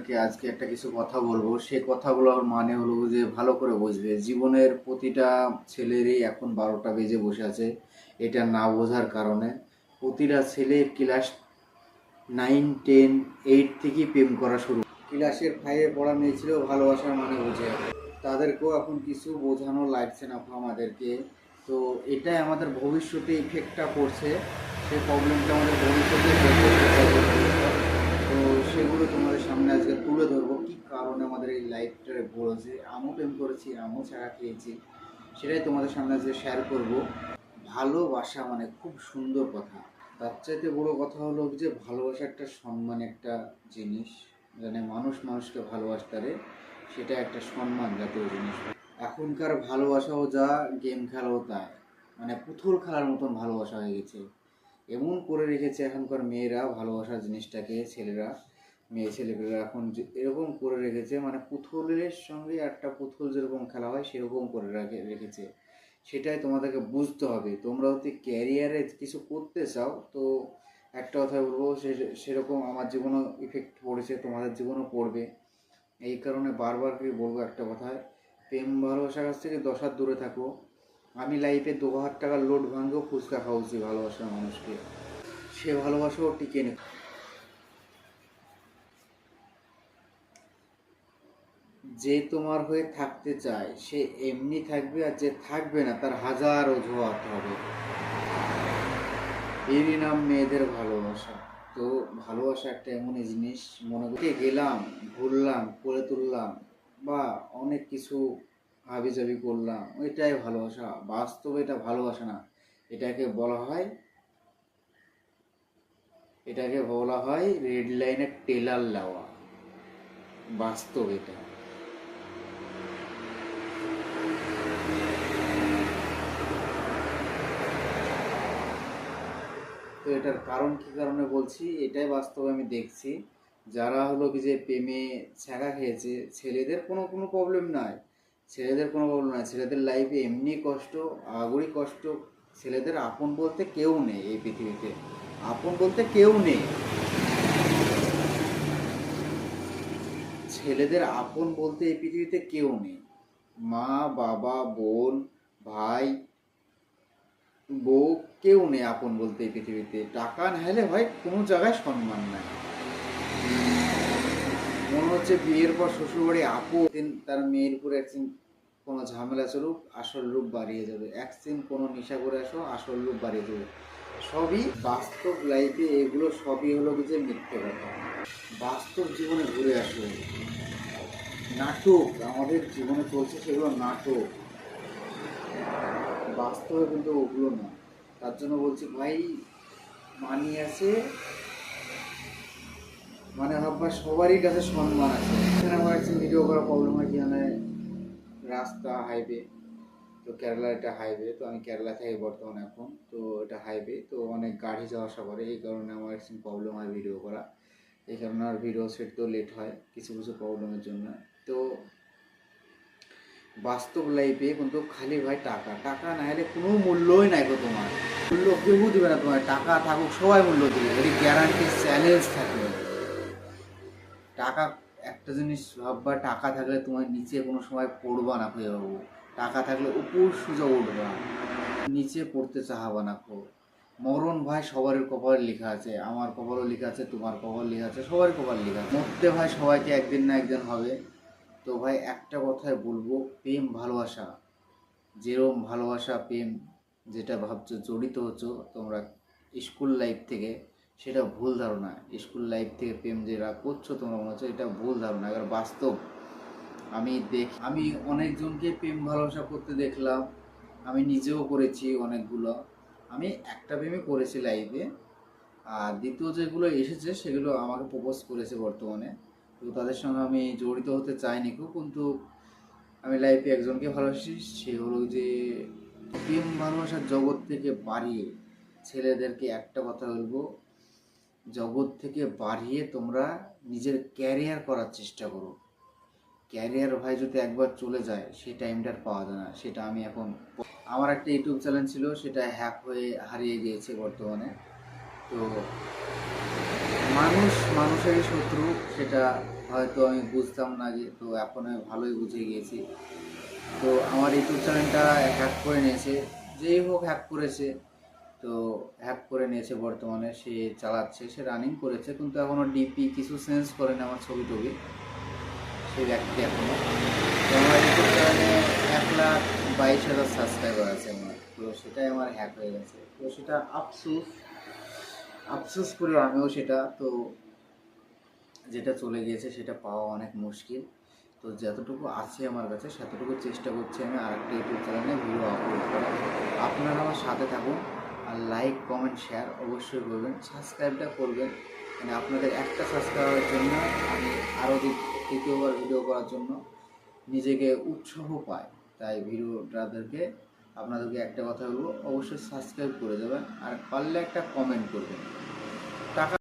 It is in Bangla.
তোমাদেরকে আজকে একটা কিছু কথা বলবো। সেই কথাগুলোর মানে হলো যে ভালো করে বুঝবে। জীবনের প্রতিটা ছেলেরই এখন 12টা বেজে বসে আছে, এটা না বোঝার কারণে। প্রতিটা ছেলে ক্লাস 9, 10, 8 থেকেই প্রেম করা শুরু। ক্লাসের 5-এ পড়া মেয়ে ছিল ভালোবাসার মানে বুঝে, তাদেরকেও এখন কিছু বোঝানো লাগছে না আমাদেরকে। তো এটাই আমাদের ভবিষ্যতে ইফেক্টটা পড়ছে, সেই প্রবলেমটা আমাদের ভবিষ্যতে তো সেগুলো তোমাদের সামনে আজকে তুলে ধরবো, কি কারণে আমাদের এই লাইফটা বলেছে। আমিও প্রেম করেছি, আমিও ছাড়া খেয়েছি, সেটাই তোমাদের সামনে আজকে শেয়ার করব। ভালোবাসা মানে খুব সুন্দর কথা। তার চাইতে বড় কথা হলো যে ভালোবাসা একটা সম্মান, একটা জিনিস, মানে মানুষ মানুষকে ভালোবাসতে পারে, সেটা একটা সম্মান জাতীয় জিনিস। এখনকার ভালোবাসাও যা, গেম খেলাও তাই, মানে পুতুল খেলার মতন ভালোবাসা হয়ে গেছে। এমন করে রেখেছে এখনকার মেয়েরা ভালোবাসার জিনিসটাকে, ছেলেরা, মেয়ে ছেলেপেলেরা এখন এরকম করে রেখেছে, মানে পুতুলের সঙ্গে একটা পুতুল যেরকম খেলা হয় সেরকম করে রেখেছে। সেটাই তোমাদেরকে বুঝতে হবে। তোমরা যদি ক্যারিয়ারে কিছু করতে চাও তো একটা কথা বলবো, সেরকম আমার জীবনেও ইফেক্ট পড়েছে, তোমাদের জীবনেও পড়বে। এই কারণে বারবার করে বলবো একটা কথায়, প্রেম ভালোবাসার কাছ থেকে 10 হাত দূরে থাকো। আমি লাইফে 2,000 টাকার লোড ভাঙেও ফুচকা খাওয়াচ্ছি ভালোবাসার মানুষকে, সে ভালোবাসাও টিকে নেই। যে তোমার হয়ে থাকতে চায় সে এমনি থাকবে, আর যে থাকবে না তার হাজার অজুহাত হবে। এরই নাম মেয়েদের ভালোবাসা। তো ভালোবাসা একটা এমনই জিনিস, মনে করে গেলাম, ঘুরলাম, করে তুললাম, বা অনেক কিছু হাবিজাবি করলাম, ওইটাই ভালোবাসা। বাস্তবে এটা ভালোবাসা না, এটাকে বলা হয় রেড লাইনের টেলার দেওয়া। বাস্তব এটা। তো এটার কারণ কি কারণে বলছি, এটাই বাস্তবে আমি দেখছি। যারা হলো কি যে প্রেমে ছ্যাঁকা খেয়েছে, ছেলেদের কোনো কোনো প্রবলেম নাই, ছেলেদের লাইফে এমনি কষ্ট, আগুড়ি কষ্ট। ছেলেদের আপন বলতে কেউ নেই এই পৃথিবীতে, আপন বলতে কেউ নেই। ছেলেদের আপন বলতে এই পৃথিবীতে কেউ নেই। মা, বাবা, বোন, ভাই, বউ, কেউ নেই আপন বলতে এই পৃথিবীতে। টাকা না হলে ভাই কোনো জায়গায় সম্মান নাই। মনে হচ্ছে বিয়ের পর শ্বশুরবাড়ি আপু তার মেয়ের উপরে একদিন কোনো ঝামেলা চলুক, আসল রূপ বাড়িয়ে যাবে। একদিন কোনো নেশা করে আসো, আসল রূপ বাড়িয়ে যাবে। সবই বাস্তব লাইফে, এগুলো সবই হলো কি যে মিথ্যে কথা। বাস্তব জীবনে ঘুরে আসো। নাটক আমাদের জীবনে চলছে, সেগুলো নাটক, বাস্তবে কিন্তু ওগুলো না। তার জন্য বলছি ভাই, মানি আছে, মানে ভাববা সবারই কাছে সম্মান আছে। এখানে আমার একদিন ভিডিও করা প্রবলেম হয় কি, মানে রাস্তা, হাইওয়ে, তো কেরালা এটা হাইওয়ে, তো আমি কেরালা থাকি বর্তমানে এখন। তো এটা হাইওয়ে, তো অনেক গাড়ি যাওয়া আসা করে, এই কারণে আমার একদিন প্রবলেম হয় ভিডিও করা। এই কারণে আর ভিডিও সেটতেও লেট হয় কিছু কিছু প্রবলেমের জন্য। তো বাস্তব লাইফে কিন্তু খালি ভাই টাকা, টাকা না হলে কোনো মূল্যই নাই গো। তোমার মূল্য কেউ দেবে না, তোমার টাকা থাকুক সবাই মূল্য দেবে, যদি গ্যারান্টি চ্যালেঞ্জ থাকে। টাকা একটা জিনিস ভাববা, টাকা থাকলে তোমার নিচে কোনো সময় পড়বা না হয়ে যাবো। টাকা থাকলে উপর সোজা উঠবা, নিচে পড়তে চাহাবা না খো। মরণ ভাই সবার কপালে লেখা আছে, আমার কপালও লেখা আছে, তোমার কপাল লেখা আছে, সবার কপাল লেখা আছে। মরতে ভাই সবাইকে একদিন না একদিন হবে। তো ভাই একটা কথাই বলবো, প্রেম ভালোবাসা, যেরকম ভালোবাসা প্রেম যেটা ভাবছো জড়িত হচ্ছ তোমরা স্কুল লাইফ থেকে, সেটা ভুল ধারণা। স্কুল লাইফ থেকে প্রেম যেটা করছো তোমরা মনে হচ্ছে, এটা ভুল ধারণা। এবার বাস্তব আমি অনেকজনকে প্রেম ভালোবাসা করতে দেখলাম, আমি নিজেও করেছি অনেকগুলো। আমি একটা প্রেমে করেছি লাইফে, আর দ্বিতীয় যেগুলো এসেছে সেগুলো আমাকে প্রপোজ করেছে বর্তমানে। তো তাদের সঙ্গে আমি জড়িত হতে চাইনি খুব, কিন্তু আমি লাইফে একজনকে ভালোবাসি। সে হলো যে প্রেম ভালোবাসার জগৎ থেকে বাড়িয়ে, ছেলেদেরকে একটা কথা বলবো, জগৎ থেকে বাড়িয়ে তোমরা নিজের ক্যারিয়ার করার চেষ্টা করো। ক্যারিয়ার ভাই যদি একবার চলে যায় সেই টাইমটা পাওয়া যায় না। সেটা আমি এখন, আমার একটা ইউটিউব চ্যানেল ছিল, সেটা হ্যাক হয়ে হারিয়ে গিয়েছে বর্তমানে। তো মানুষেরই শত্রু, সেটা হয়তো আমি বুঝতাম না আগে, তো এখন আমি ভালোই বুঝে গিয়েছি। তো আমার ইউটিউব চ্যানেলটা হ্যাক করে নিয়েছে, যেই হোক হ্যাক করেছে, তো হ্যাক করে নিয়েছে। বর্তমানে সে চালাচ্ছে, সে রানিং করেছে, কিন্তু এখনও ডিপি কিছু চেঞ্জ করেনি আমার ছবি টবি সেই ব্যক্তি এখনও। তো আমার ইউটিউব চ্যানেলে 1,22,000 সাবস্ক্রাইবার আছে আমার, তো সেটাই আমার হ্যাক হয়ে গেছে। তো সেটা আফসোস, আফসোস করি আমিও সেটা। তো যেটা চলে গিয়েছে সেটা পাওয়া অনেক মুশকিল। তো যতটুকু আছে আমার কাছে সেতটুকু চেষ্টা করছি আমি আরেকটা ইউটিউব চ্যানেলে ভিডিও আপলোড করার। আপনারা আমার সাথে থাকুন, আর লাইক কমেন্ট শেয়ার অবশ্যই করবেন, সাবস্ক্রাইবটা করবেন। মানে আপনাদের একটা সাবস্ক্রাইবের জন্য আমি আরও দ্বিতীয়বার ভিডিও করার জন্য নিজেকে উৎসাহ পাই। তাই ভিডিওটাদেরকে আপনাদেরকে একটা কথা বলবো, অবশ্যই সাবস্ক্রাইব করে দেবেন, আর পারলে একটা কমেন্ট করবেন। টাকা